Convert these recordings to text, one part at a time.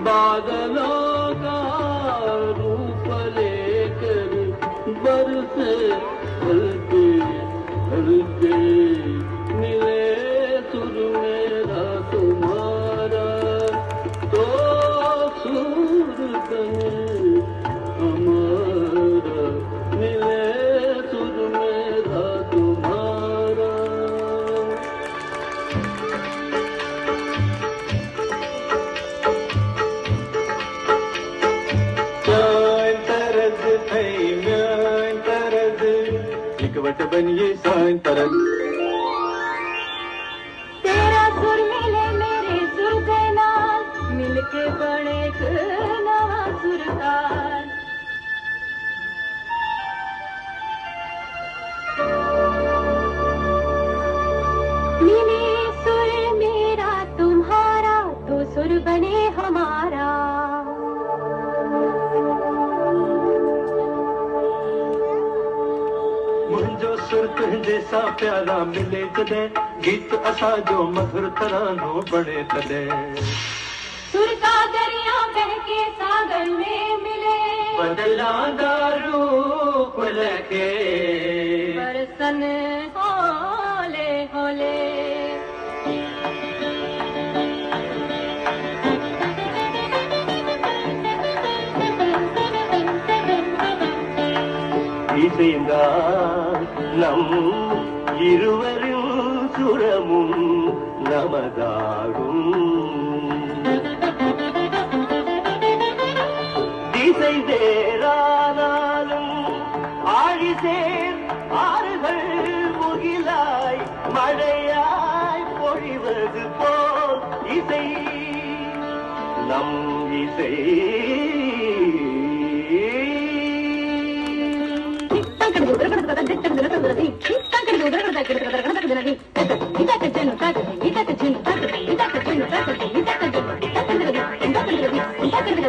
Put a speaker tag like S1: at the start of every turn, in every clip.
S1: बादलों का रूप लेकर बरसे हल्के हल्के मिले सुर मेरा तुम्हारा तो सुर बने हमारा मिले सुर मेरा तुम्हारा।
S2: इकवट बनिए सान तरल
S3: तेरा सुर मिले मेरे सुर के नाल मिलके बने एक नवा सुरताल। मिले सुर मेरा तुम्हारा तो सुर बने हमारा।
S2: मुंहिंजो सुर तुंहिंजे सां प्यारा मिले जॾहिं गीत असां जो मधुर तरानो बणे तॾहिं
S3: सुर का दरिया बहके सागर में मिले
S1: बदलांदा रूप लखे
S3: बरसन होले होले।
S2: இசைந்தா நம் இருவரும் சுரமும் நமதாகும் திசை வேறானாலும் ஆழிசேர் ஆறுகள் முகிலாய் மழையாய் பொழிவது போல் இசை நம் இசை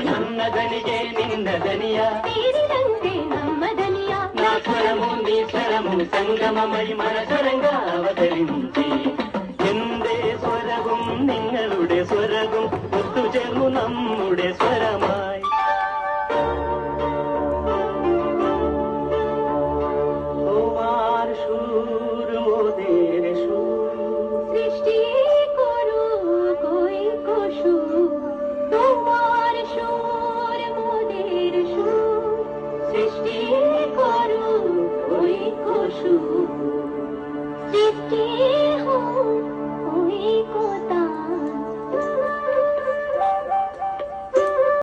S1: ನನ್ನದನಿಗೆ ನಿನ್ನ ದನಿಯ
S3: ತೀರಿದಂತೆ ನಮ್ಮ ದನಿಯ
S1: నా స్వరము నీ స్వరము സംഗമമഴി മനസരംഗ അവതరించి എന്റെ സ്വരവും നിങ്ങളുടെ സ്വരവും